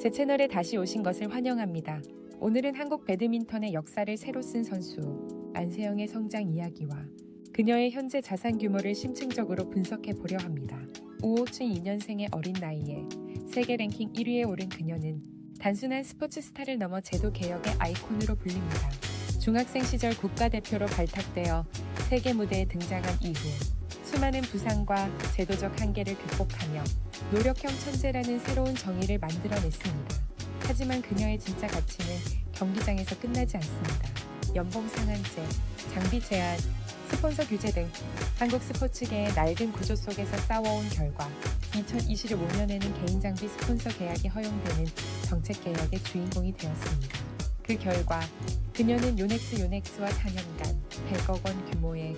제 채널에 다시 오신 것을 환영합니다. 오늘은 한국 배드민턴의 역사를 새로 쓴 선수 안세영의 성장 이야기와 그녀의 현재 자산 규모를 심층적으로 분석해 보려 합니다. 5572년생의 어린 나이에 세계 랭킹 1위에 오른 그녀는 단순한 스포츠 스타를 넘어 제도 개혁의 아이콘으로 불립니다. 중학생 시절 국가대표로 발탁되어 세계 무대에 등장한 이후 수많은 부상과 제도적 한계를 극복하며 노력형 천재라는 새로운 정의를 만들어냈습니다. 하지만 그녀의 진짜 가치는 경기장에서 끝나지 않습니다. 연봉 상한제, 장비 제한, 스폰서 규제 등 한국 스포츠계의 낡은 구조 속에서 싸워온 결과 2025년에는 개인 장비 스폰서 계약이 허용되는 정책 개혁의 주인공이 되었습니다. 그 결과 그녀는 요넥스와 4년간 100억 원 규모의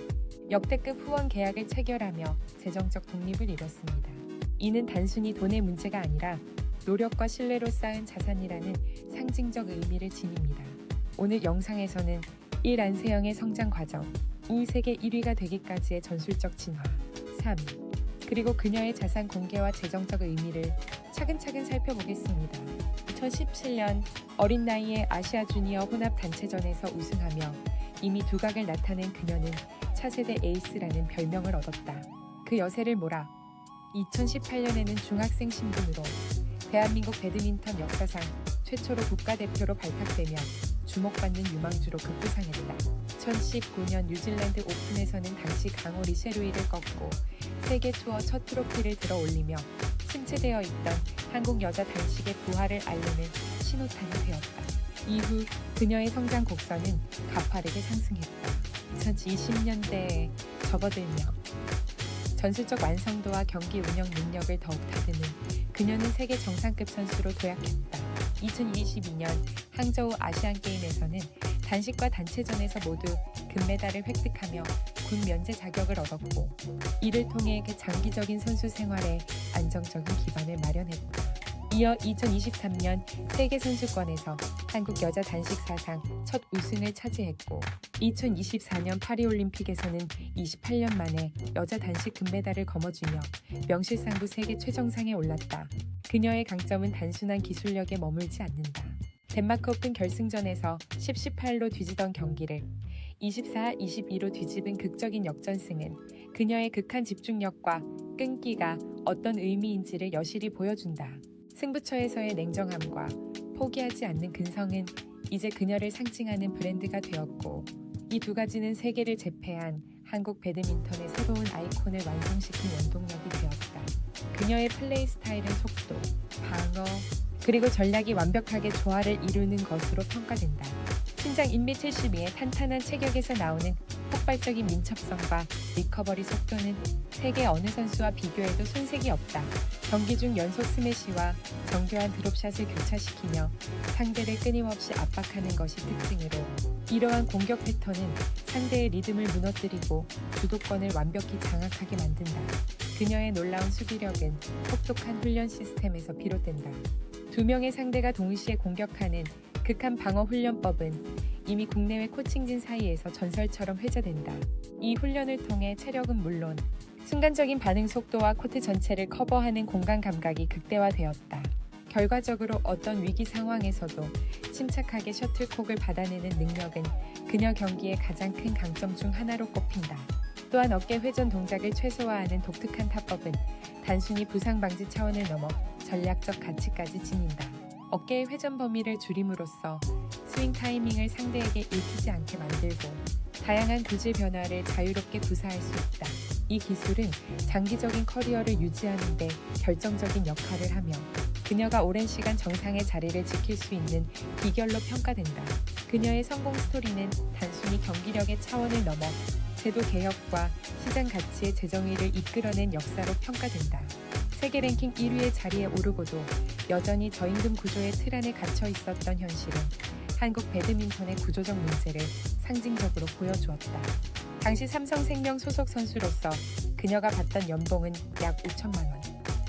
역대급 후원 계약을 체결하며 재정적 독립을 이뤘습니다. 이는 단순히 돈의 문제가 아니라 노력과 신뢰로 쌓은 자산이라는 상징적 의미를 지닙니다. 오늘 영상에서는 안세영의 성장 과정, 세계 1위가 되기까지의 전술적 진화, 3. 그리고 그녀의 자산 공개와 재정적 의미를 차근차근 살펴보겠습니다. 2017년 어린 나이에 아시아 주니어 혼합 단체전에서 우승하며 이미 두각을 나타낸 그녀는 차세대 에이스라는 별명을 얻었다. 그 여세를 몰아 2018년에는 중학생 신분으로 대한민국 배드민턴 역사상 최초로 국가대표로 발탁되며 주목받는 유망주로 급부상했다. 2019년 뉴질랜드 오픈에서는 당시 강호 리셰루이를 꺾고 세계 투어 첫 트로피를 들어 올리며 침체되어 있던 한국 여자 단식의 부활을 알리는 신호탄이 되었다. 이후 그녀의 성장 곡선은 가파르게 상승했다. 2020년대에 접어들며 전술적 완성도와 경기 운영 능력을 더욱 다듬은 그녀는 세계 정상급 선수로 도약했다. 2022년 항저우 아시안게임에서는 단식과 단체전에서 모두 금메달을 획득하며 군 면제 자격을 얻었고 이를 통해 그 장기적인 선수 생활에 안정적인 기반을 마련했다. 이어 2023년 세계선수권에서 한국 여자 단식 사상 첫 우승을 차지했고 2024년 파리올림픽에서는 28년 만에 여자 단식 금메달을 거머쥐며 명실상부 세계 최정상에 올랐다. 그녀의 강점은 단순한 기술력에 머물지 않는다. 덴마크 오픈 결승전에서 10-18로 뒤지던 경기를 24-22로 뒤집은 극적인 역전승은 그녀의 극한 집중력과 끈기가 어떤 의미인지를 여실히 보여준다. 승부처에서의 냉정함과 포기하지 않는 근성은 이제 그녀를 상징하는 브랜드가 되었고 이 두 가지는 세계를 제패한 한국 배드민턴의 새로운 아이콘을 완성시킨 원동력이 되었다. 그녀의 플레이 스타일은 속도, 방어, 그리고 전략이 완벽하게 조화를 이루는 것으로 평가된다. 신장 1m72의 탄탄한 체격에서 나오는 폭발적인 민첩성과 리커버리 속도는 세계 어느 선수와 비교해도 손색이 없다. 경기 중 연속 스매시와 정교한 드롭샷을 교차시키며 상대를 끊임없이 압박하는 것이 특징으로 이러한 공격 패턴은 상대의 리듬을 무너뜨리고 주도권을 완벽히 장악하게 만든다. 그녀의 놀라운 수비력은 혹독한 훈련 시스템에서 비롯된다. 두 명의 상대가 동시에 공격하는 극한 방어 훈련법은 이미 국내외 코칭진 사이에서 전설처럼 회자된다. 이 훈련을 통해 체력은 물론 순간적인 반응 속도와 코트 전체를 커버하는 공간 감각이 극대화되었다. 결과적으로 어떤 위기 상황에서도 침착하게 셔틀콕을 받아내는 능력은 그녀 경기의 가장 큰 강점 중 하나로 꼽힌다. 또한 어깨 회전 동작을 최소화하는 독특한 타법은 단순히 부상 방지 차원을 넘어 전략적 가치까지 지닌다. 어깨의 회전 범위를 줄임으로써 스윙 타이밍을 상대에게 읽히지 않게 만들고 다양한 구질 변화를 자유롭게 구사할 수 있다. 이 기술은 장기적인 커리어를 유지하는 데 결정적인 역할을 하며 그녀가 오랜 시간 정상의 자리를 지킬 수 있는 비결로 평가된다. 그녀의 성공 스토리는 단순히 경기력의 차원을 넘어 제도 개혁과 시장 가치의 재정의를 이끌어낸 역사로 평가된다. 세계 랭킹 1위의 자리에 오르고도 여전히 저임금 구조의 틀 안에 갇혀 있었던 현실은 한국 배드민턴의 구조적 문제를 상징적으로 보여주었다. 당시 삼성생명 소속 선수로서 그녀가 받던 연봉은 약 5천만 원,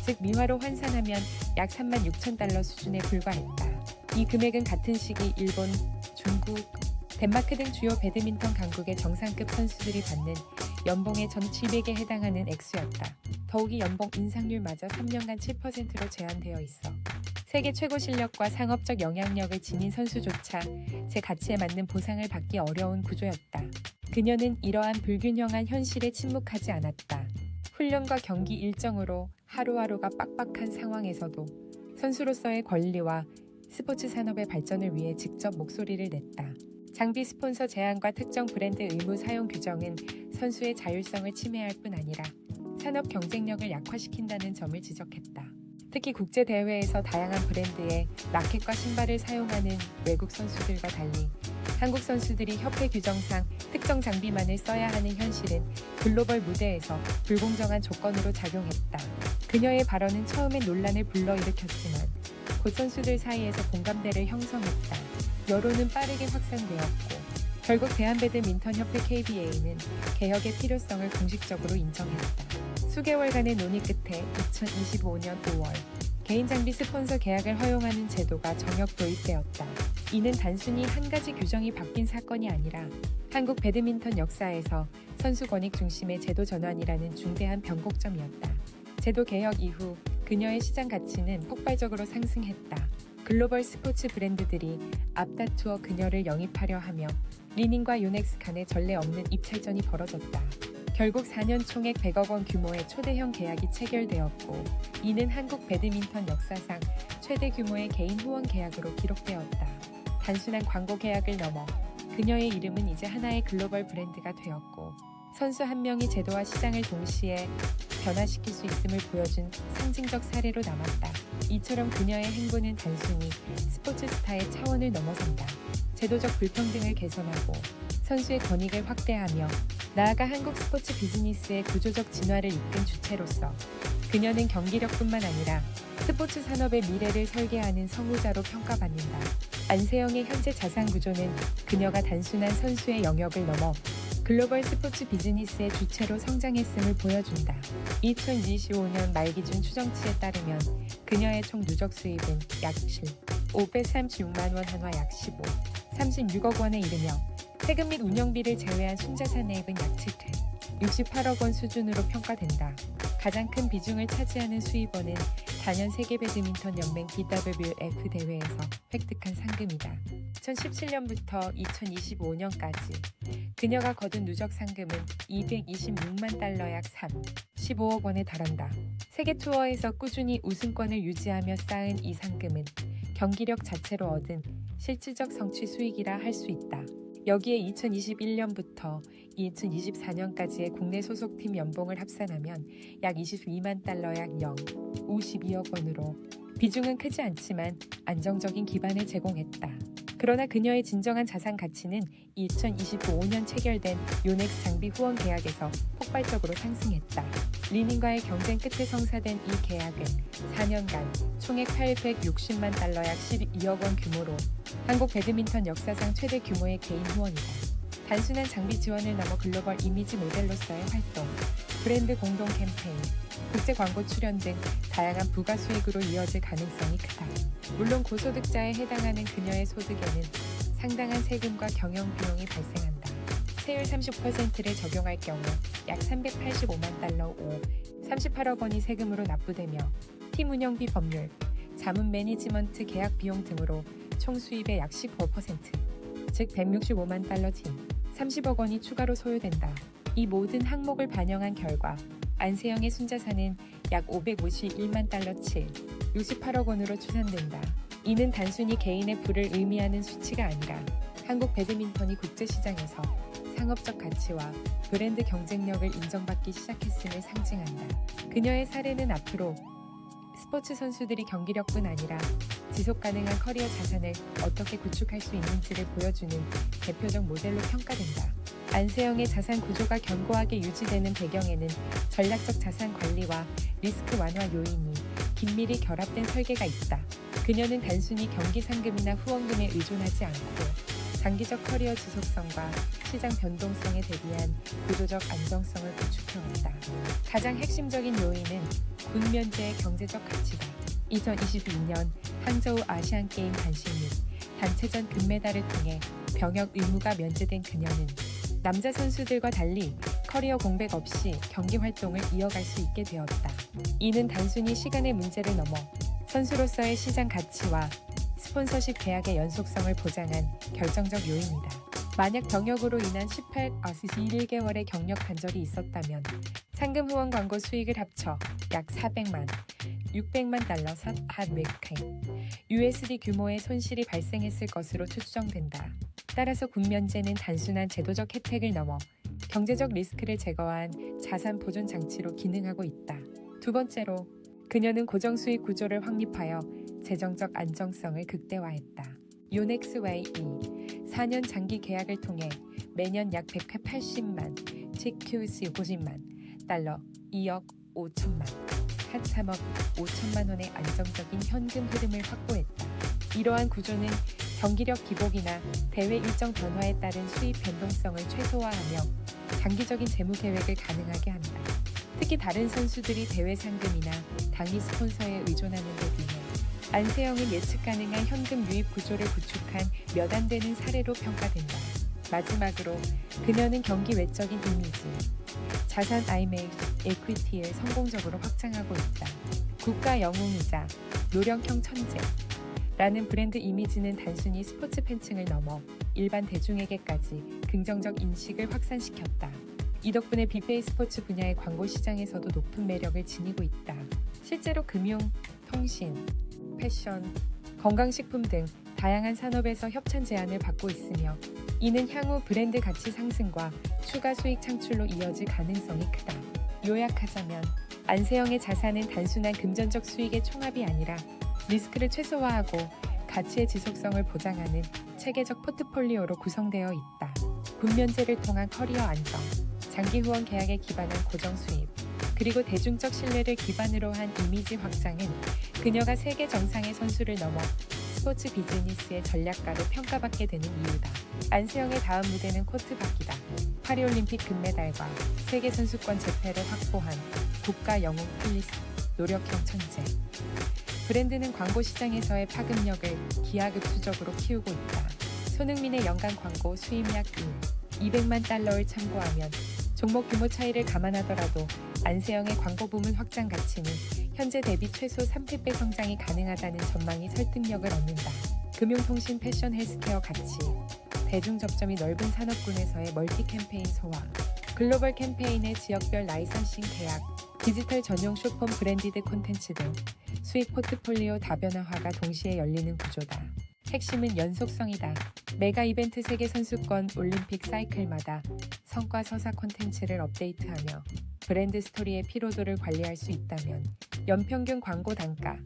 즉 미화로 환산하면 약 3만 6천 달러 수준에 불과했다. 이 금액은 같은 시기 일본, 중국, 덴마크 등 주요 배드민턴 강국의 정상급 선수들이 받는 연봉의 전 700에 해당하는 액수였다. 더욱이 연봉 인상률마저 3년간 7%로 제한되어 있어 세계 최고 실력과 상업적 영향력을 지닌 선수조차 제 가치에 맞는 보상을 받기 어려운 구조였다. 그녀는 이러한 불균형한 현실에 침묵하지 않았다. 훈련과 경기 일정으로 하루하루가 빡빡한 상황에서도 선수로서의 권리와 스포츠 산업의 발전을 위해 직접 목소리를 냈다. 장비 스폰서 제한과 특정 브랜드 의무 사용 규정은 선수의 자율성을 침해할 뿐 아니라 산업 경쟁력을 약화시킨다는 점을 지적했다. 특히 국제 대회에서 다양한 브랜드의 라켓과 신발을 사용하는 외국 선수들과 달리 한국 선수들이 협회 규정상 특정 장비만을 써야 하는 현실은 글로벌 무대에서 불공정한 조건으로 작용했다. 그녀의 발언은 처음엔 논란을 불러일으켰지만 곧 선수들 사이에서 공감대를 형성했다. 여론은 빠르게 확산되었고 결국 대한배드민턴협회 KBA는 개혁의 필요성을 공식적으로 인정했다. 수개월간의 논의 끝에 2025년 5월 개인 장비 스폰서 계약을 허용하는 제도가 정역 도입되었다. 이는 단순히 한 가지 규정이 바뀐 사건이 아니라 한국 배드민턴 역사에서 선수 권익 중심의 제도 전환이라는 중대한 변곡점이었다. 제도 개혁 이후 그녀의 시장 가치는 폭발적으로 상승했다. 글로벌 스포츠 브랜드들이 앞다투어 그녀를 영입하려 하며 리닝과 요넥스 간의 전례 없는 입찰전이 벌어졌다. 결국 4년 총액 100억 원 규모의 초대형 계약이 체결되었고 이는 한국 배드민턴 역사상 최대 규모의 개인 후원 계약으로 기록되었다. 단순한 광고 계약을 넘어 그녀의 이름은 이제 하나의 글로벌 브랜드가 되었고 선수 한 명이 제도와 시장을 동시에 변화시킬 수 있음을 보여준 상징적 사례로 남았다. 이처럼 그녀의 행보는 단순히 스포츠 스타의 차원을 넘어선다. 제도적 불평등을 개선하고 선수의 권익을 확대하며 나아가 한국 스포츠 비즈니스의 구조적 진화를 이끈 주체로서 그녀는 경기력뿐만 아니라 스포츠 산업의 미래를 설계하는 성우자로 평가받는다. 안세영의 현재 자산 구조는 그녀가 단순한 선수의 영역을 넘어 글로벌 스포츠 비즈니스의 주체로 성장했음을 보여준다. 2025년 말 기준 추정치에 따르면 그녀의 총 누적 수입은 약 536만 원 한화 약 36억 원에 이르며 세금 및 운영비를 제외한 순자산액은 약 68억 원 수준으로 평가된다. 가장 큰 비중을 차지하는 수입원은 단연 세계 배드민턴 연맹 BWF 대회에서 획득한 상금이다. 2017년부터 2025년까지 그녀가 거둔 누적 상금은 226만 달러 약 15억 원에 달한다. 세계 투어에서 꾸준히 우승권을 유지하며 쌓은 이 상금은 경기력 자체로 얻은 실질적 성취 수익이라 할 수 있다. 여기에 2021년부터 2024년까지의 국내 소속팀 연봉을 합산하면 약 22만 달러 약 52억 원으로 비중은 크지 않지만 안정적인 기반을 제공했다. 그러나 그녀의 진정한 자산 가치는 2025년 체결된 요넥스 장비 후원 계약에서 폭발적으로 상승했다. 리닝과의 경쟁 끝에 성사된 이 계약은 4년간 총액 860만 달러 약 12억 원 규모로 한국 배드민턴 역사상 최대 규모의 개인 후원이다. 단순한 장비 지원을 넘어 글로벌 이미지 모델로서의 활동, 브랜드 공동 캠페인, 국제 광고 출연 등 다양한 부가 수익으로 이어질 가능성이 크다. 물론 고소득자에 해당하는 그녀의 소득에는 상당한 세금과 경영 비용이 발생한다. 세율 30%를 적용할 경우 약 385만 달러 38억 원이 세금으로 납부되며 팀 운영비 법률, 자문 매니지먼트 계약 비용 등으로 총 수입의 약 15%, 즉 165만 달러 진 30억 원이 추가로 소요된다. 이 모든 항목을 반영한 결과 안세영의 순자산은 약 551만 달러 68억 원으로 추산된다. 이는 단순히 개인의 부를 의미하는 수치가 아니라 한국 배드민턴이 국제시장에서 상업적 가치와 브랜드 경쟁력을 인정받기 시작했음을 상징한다. 그녀의 사례는 앞으로 스포츠 선수들이 경기력뿐 아니라 지속 가능한 커리어 자산을 어떻게 구축할 수 있는지를 보여주는 대표적 모델로 평가된다. 안세영의 자산 구조가 견고하게 유지되는 배경에는 전략적 자산 관리와 리스크 완화 요인이 긴밀히 결합된 설계가 있다. 그녀는 단순히 경기 상금이나 후원금에 의존하지 않고 장기적 커리어 지속성과 시장 변동성에 대비한 구조적 안정성을 구축해왔다. 가장 핵심적인 요인은 군면제의 경제적 가치다. 2022년 항저우 아시안게임 단식 및 단체전 금메달을 통해 병역 의무가 면제된 그녀는 남자 선수들과 달리 커리어 공백 없이 경기 활동을 이어갈 수 있게 되었다. 이는 단순히 시간의 문제를 넘어 선수로서의 시장 가치와 스폰서십 계약의 연속성을 보장한 결정적 요인이다. 만약 병역으로 인한 11개월의 경력 단절이 있었다면 상금 후원 광고 수익을 합쳐 약 600만 달러 USD 규모의 손실이 발생했을 것으로 추정된다. 따라서 군 면제는 단순한 제도적 혜택을 넘어 경제적 리스크를 제거한 자산 보존 장치로 기능하고 있다. 두 번째로, 그녀는 고정 수익 구조를 확립하여 재정적 안정성을 극대화했다. 요넥스와의 4년 장기 계약을 통해 매년 약 180만, $50만 달러, 2억 5천만, 한 3억 5천만 원의 안정적인 현금 흐름을 확보했다. 이러한 구조는 경기력 기복이나 대회 일정 변화에 따른 수입 변동성을 최소화하며 장기적인 재무 계획을 가능하게 한다. 특히 다른 선수들이 대회 상금이나 당위 스폰서에 의존하는 데 비해 안세영은 예측 가능한 현금 유입 구조를 구축한 몇 안 되는 사례로 평가된다. 마지막으로, 그녀는 경기 외적인 이미지, 자산 equity를 성공적으로 확장하고 있다. 국가 영웅이자 노력형 천재라는 브랜드 이미지는 단순히 스포츠 팬층을 넘어 일반 대중에게까지 긍정적 인식을 확산시켰다. 이 덕분에 빅데이 스포츠 분야의 광고 시장에서도 높은 매력을 지니고 있다. 실제로 금융, 통신, 패션, 건강식품 등 다양한 산업에서 협찬 제안을 받고 있으며 이는 향후 브랜드 가치 상승과 추가 수익 창출로 이어질 가능성이 크다. 요약하자면 안세영의 자산은 단순한 금전적 수익의 총합이 아니라 리스크를 최소화하고 가치의 지속성을 보장하는 체계적 포트폴리오로 구성되어 있다. 군 면제를 통한 커리어 안정, 장기 후원 계약에 기반한 고정 수입, 그리고 대중적 신뢰를 기반으로 한 이미지 확장은 그녀가 세계 정상의 선수를 넘어 스포츠 비즈니스의 전략가로 평가받게 되는 이유다. 안세영의 다음 무대는 코트 밖이다. 파리올림픽 금메달과 세계 선수권 재패를 확보한 국가 영웅 필리스, 노력형 천재. 브랜드는 광고 시장에서의 파급력을 기하급수적으로 키우고 있다. 손흥민의 연간 광고 수입약 200만 달러를 참고하면 종목 규모 차이를 감안하더라도 안세영의 광고 부문 확장 가치는 현재 대비 최소 30배 성장이 가능하다는 전망이 설득력을 얻는다. 금융통신, 패션, 헬스케어 가치, 대중 접점이 넓은 산업군에서의 멀티 캠페인 소화, 글로벌 캠페인의 지역별 라이선싱 계약, 디지털 전용 쇼폼 브랜디드 콘텐츠 등 수익 포트폴리오 다변화화가 동시에 열리는 구조다. 핵심은 연속성이다. 메가 이벤트 세계 선수권 올림픽 사이클마다 성과 서사 콘텐츠를 업데이트하며 브랜드 스토리의 피로도를 관리할 수 있다면 연평균 광고 단가,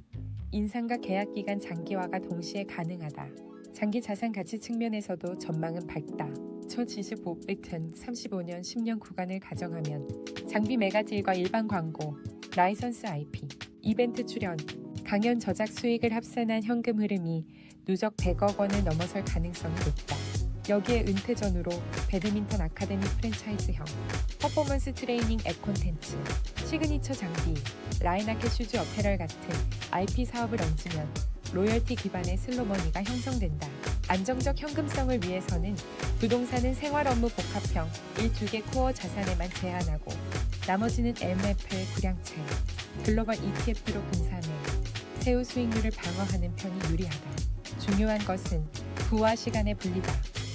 인상과 계약 기간 장기화가 동시에 가능하다. 장기 자산 가치 측면에서도 전망은 밝다. 초 25비튼 35년 10년 구간을 가정하면 장비 메가딜과 일반 광고, 라이선스 IP, 이벤트 출연, 강연 저작 수익을 합산한 현금 흐름이 누적 100억 원을 넘어설 가능성이 높다. 여기에 은퇴 전후로 배드민턴 아카데미 프랜차이즈형, 퍼포먼스 트레이닝 앱 콘텐츠, 시그니처 장비, 라인아켓 슈즈 어페럴 같은 IP 사업을 얹으면 로열티 기반의 슬로머니가 형성된다. 안정적 현금성을 위해서는 부동산은 생활 업무 복합형 1-2개 코어 자산에만 제한하고 나머지는 MFL 구량채, 글로벌 ETF로 분산해 세후 수익률을 방어하는 편이 유리하다. 중요한 것은 부와 시간의 분리다.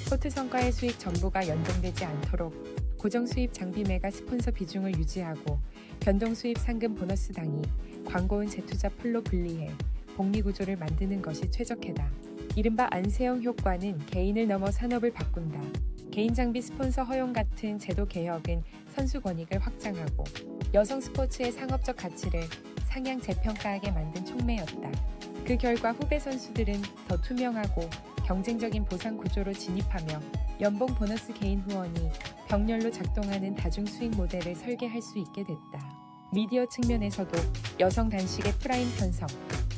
포트 성과의 수익 전부가 연동되지 않도록 고정 수입 장비 매가 스폰서 비중을 유지하고 변동 수입 상금 보너스 당이 광고운 재투자 풀로 분리해 복리 구조를 만드는 것이 최적해다. 이른바 안세영 효과는 개인을 넘어 산업을 바꾼다. 개인 장비 스폰서 허용 같은 제도 개혁은 선수 권익을 확장하고 여성 스포츠의 상업적 가치를 상향 재평가하게 만든 촉매였다. 그 결과 후배 선수들은 더 투명하고 경쟁적인 보상 구조로 진입하며 연봉 보너스 개인 후원이 병렬로 작동하는 다중 수익 모델을 설계할 수 있게 됐다. 미디어 측면에서도 여성 단식의 프라임 편성,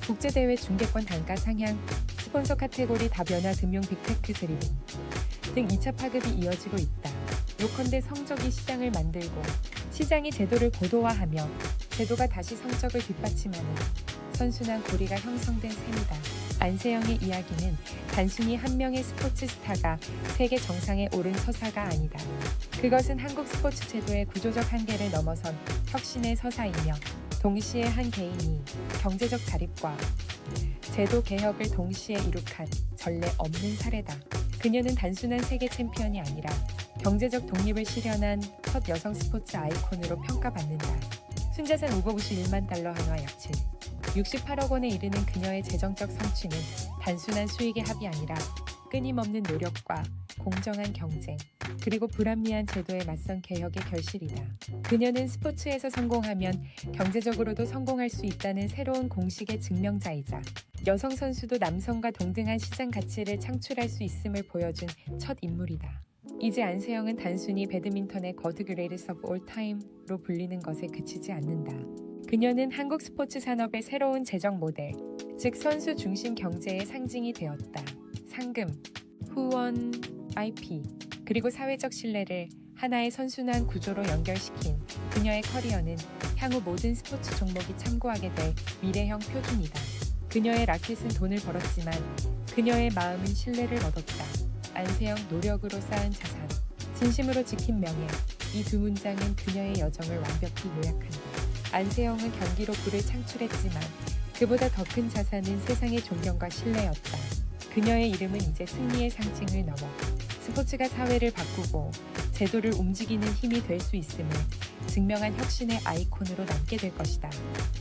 국제대회 중계권 단가 상향, 스폰서 카테고리 다변화 금융 빅테크 드리븐 등 2차 파급이 이어지고 있다. 요컨대 성적이 시장을 만들고 시장이 제도를 고도화하며 제도가 다시 성적을 뒷받침하는 선순환 고리가 형성된 셈이다. 안세영의 이야기는 단순히 한 명의 스포츠 스타가 세계 정상에 오른 서사가 아니다. 그것은 한국 스포츠 제도의 구조적 한계를 넘어선 혁신의 서사이며 동시에 한 개인이 경제적 자립과 제도 개혁을 동시에 이룩한 전례 없는 사례다. 그녀는 단순한 세계 챔피언이 아니라 경제적 독립을 실현한 첫 여성 스포츠 아이콘으로 평가받는다. 순자산 551만 달러 한화 약 68억 원에 이르는 그녀의 재정적 성취는 단순한 수익의 합이 아니라 끊임없는 노력과 공정한 경쟁, 그리고 불합리한 제도에 맞선 개혁의 결실이다. 그녀는 스포츠에서 성공하면 경제적으로도 성공할 수 있다는 새로운 공식의 증명자이자 여성 선수도 남성과 동등한 시장 가치를 창출할 수 있음을 보여준 첫 인물이다. 이제 안세영은 단순히 배드민턴의 거드 그레이트스 오브 올 타임로 불리는 것에 그치지 않는다. 그녀는 한국 스포츠 산업의 새로운 재정 모델, 즉 선수 중심 경제의 상징이 되었다. 상금, 후원, IP, 그리고 사회적 신뢰를 하나의 선순환 구조로 연결시킨 그녀의 커리어는 향후 모든 스포츠 종목이 참고하게 될 미래형 표준이다. 그녀의 라켓은 돈을 벌었지만 그녀의 마음은 신뢰를 얻었다. 안세영 노력으로 쌓은 자산, 진심으로 지킨 명예, 이 두 문장은 그녀의 여정을 완벽히 요약한다. 안세영은 경기로 부를 창출했지만 그보다 더 큰 자산은 세상의 존경과 신뢰였다. 그녀의 이름은 이제 승리의 상징을 넘어 스포츠가 사회를 바꾸고 제도를 움직이는 힘이 될 수 있음을 증명한 혁신의 아이콘으로 남게 될 것이다.